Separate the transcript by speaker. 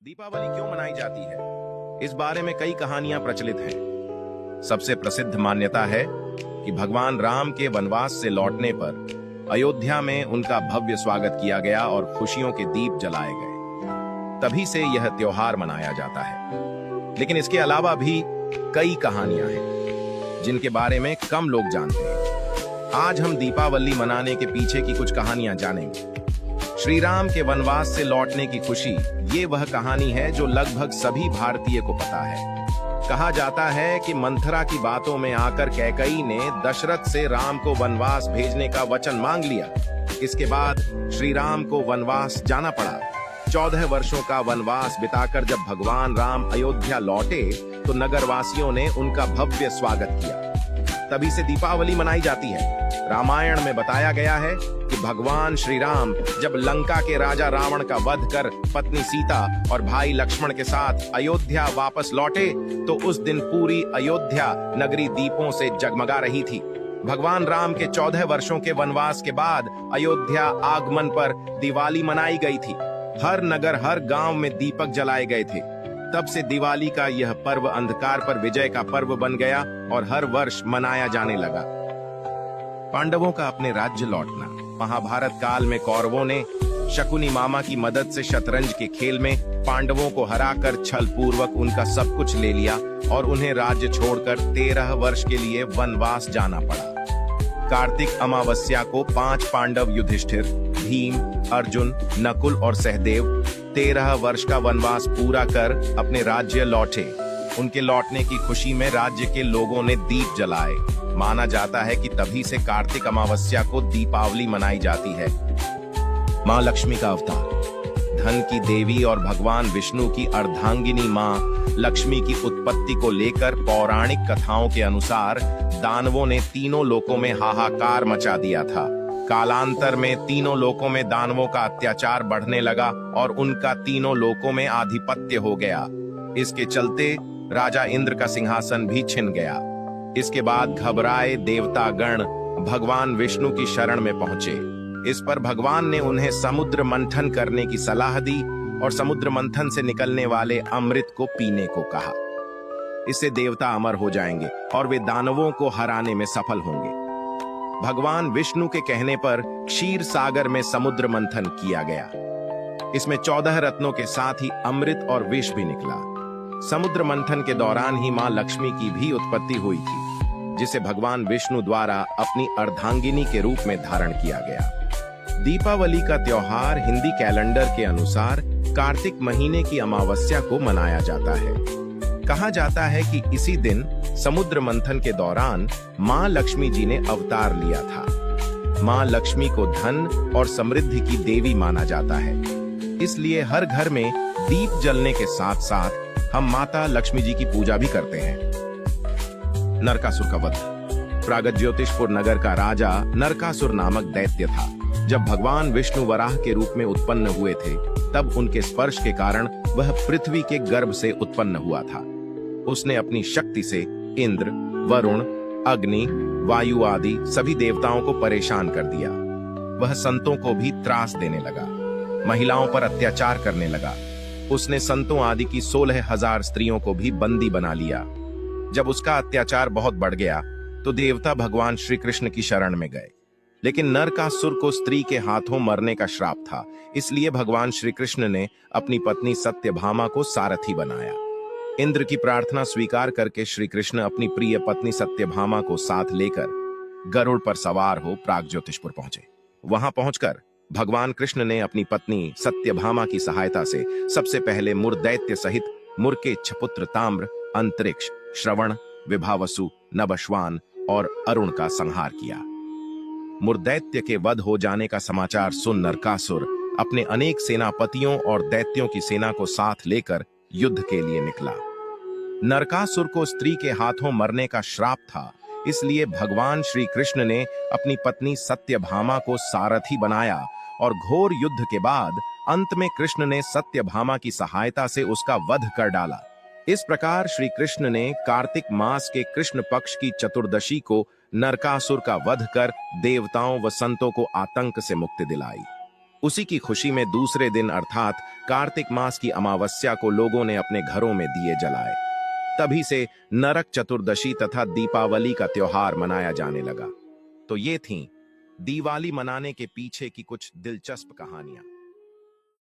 Speaker 1: दीपावली क्यों मनाई जाती है? इस बारे में कई कहानियां प्रचलित हैं। सबसे प्रसिद्ध मान्यता है कि भगवान राम के वनवास से लौटने पर अयोध्या में उनका भव्य स्वागत किया गया और खुशियों के दीप जलाए गए। तभी से यह त्योहार मनाया जाता है। लेकिन इसके अलावा भी कई कहानियां हैं जिनके बारे में कम लोग जानते हैं। आज हम दीपावली मनाने के पीछे की कुछ कहानियां जानेंगे। श्री राम के वनवास से लौटने की खुशी, ये वह कहानी है जो लगभग सभी भारतीय को पता है। कहा जाता है कि मंथरा की बातों में आकर कैकई ने दशरथ से राम को वनवास भेजने का वचन मांग लिया। इसके बाद श्री राम को वनवास जाना पड़ा। 14 वर्षों का वनवास बिताकर जब भगवान राम अयोध्या लौटे तो नगरवासियों ने उनका भव्य स्वागत किया। तभी से दीपावली मनाई जाती है। रामायण में बताया गया है कि भगवान श्री राम जब लंका के राजा रावण का वध कर पत्नी सीता और भाई लक्ष्मण के साथ अयोध्या वापस लौटे तो उस दिन पूरी अयोध्या नगरी दीपों से जगमगा रही थी। भगवान राम के 14 वर्षों के वनवास के बाद अयोध्या आगमन पर दिवाली मनाई गई थी। हर नगर, हर गांव में दीपक जलाए गए थे। तब से दिवाली का यह पर्व अंधकार पर विजय का पर्व बन गया और हर वर्ष मनाया जाने लगा। पांडवों का अपने राज्य लौटना। महाभारत काल में कौरवों ने शकुनी मामा की मदद से शतरंज के खेल में पांडवों को हराकर छल पूर्वक उनका सब कुछ ले लिया और उन्हें राज्य छोड़कर 13 वर्ष के लिए वनवास जाना पड़ा। कार्तिक अमावस्या को 5 पांडव युधिष्ठिर, भीम, अर्जुन, नकुल और सहदेव 13 वर्ष का वनवास पूरा कर अपने राज्य लौटे। उनके लौटने की खुशी में राज्य के लोगों ने दीप जलाए। माना जाता है कि तभी से कार्तिक अमावस्या को दीपावली मनाई जाती है। मां लक्ष्मी का अवतार। धन की देवी और भगवान विष्णु की अर्धांगिनी मां लक्ष्मी की उत्पत्ति को लेकर पौराणिक कथाओं के अनुसार दानवों ने तीनों लोकों में हाहाकार मचा दिया था। कालांतर में तीनों लोकों में दानवों का अत्याचार बढ़ने लगा और उनका तीनों लोकों में आधिपत्य हो गया। इसके चलते राजा इंद्र का सिंहासन भी छिन गया। इसके बाद घबराए देवता गण भगवान विष्णु की शरण में पहुंचे। इस पर भगवान ने उन्हें समुद्र मंथन करने की सलाह दी और समुद्र मंथन से निकलने वाले अमृत को पीने को कहा। इससे देवता अमर हो जाएंगे और वे दानवों को हराने में सफल होंगे। भगवान विष्णु के कहने पर क्षीर सागर में समुद्र मंथन किया गया। इसमें 14 रत्नों के साथ ही अमृत और विष भी निकला। समुद्र मंथन के दौरान ही मां लक्ष्मी की भी उत्पत्ति हुई थी, जिसे भगवान विष्णु द्वारा अपनी अर्धांगिनी के रूप में धारण किया गया। दीपावली का त्योहार हिंदी कैलेंडर के अनुसार कार्तिक महीने की अमावस्या को मनाया जाता है। कहा जाता है कि इसी दिन समुद्र मंथन के दौरान मां लक्ष्मी जी ने अवतार लिया था। मां लक्ष्मी को धन और समृद्धि की देवी माना जाता है। इसलिए हर घर में दीप जलने के साथ साथ हम माता लक्ष्मी जी की पूजा भी करते हैं। नरकासुर का वध। प्रागज्योतिषपुर नगर का राजा नरकासुर नामक दैत्य था। जब भगवान विष्णु वराह के रूप में उत्पन्न हुए थे तब उनके स्पर्श के कारण वह पृथ्वी के गर्भ से उत्पन्न हुआ था। उसने अपनी शक्ति से इंद्र, वरुण, अग्नि, वायु आदि सभी देवताओं को परेशान कर दिया। वह संतों को भी त्रास देने लगा, महिलाओं पर अत्याचार करने लगा। उसने संतों आदि की 16,000 स्त्रियों को भी बंदी बना लिया। जब उसका अत्याचार बहुत बढ़ गया तो देवता भगवान श्री कृष्ण की शरण में गए। लेकिन नरकासुर को स्त्री के हाथों मरने का श्राप था, इसलिए भगवान श्री कृष्ण ने अपनी पत्नी सत्यभामा को सारथी बनाया। इंद्र की प्रार्थना स्वीकार करके श्री कृष्ण अपनी प्रिय पत्नी सत्यभामा को साथ लेकर गरुड़ पर सवार हो प्रागज्योतिषपुर पहुंचे। वहां पहुंचकर भगवान कृष्ण ने अपनी पत्नी सत्यभामा की सहायता से सबसे पहले मुरदैत्य सहित मुर के छपुत्र ताम्र, अंतरिक्ष, श्रवण, विभावसु, नभश्वान और अरुण का संहार किया। मुरदैत्य के वध हो जाने का समाचार सुन नरकासुर अपने अनेक सेनापतियों और दैत्यों की सेना को साथ लेकर युद्ध के लिए निकला। नरकासुर को स्त्री के हाथों मरने का श्राप था, इसलिए भगवान श्री कृष्ण ने अपनी पत्नी सत्यभामा को सारथी बनाया और घोर युद्ध के बाद अंत में कृष्ण ने सत्यभामा की सहायता से उसका वध कर डाला। इस प्रकार श्री कृष्ण ने कार्तिक मास के कृष्ण पक्ष की चतुर्दशी को नरकासुर का वध कर देवताओं व संतों को आतंक से मुक्ति दिलाई। उसी की खुशी में दूसरे दिन अर्थात कार्तिक मास की अमावस्या को लोगों ने अपने घरों में दिए जलाए। तभी से नरक चतुर्दशी तथा दीपावली का त्योहार मनाया जाने लगा। तो ये थीं दिवाली मनाने के पीछे की कुछ दिलचस्प कहानियां।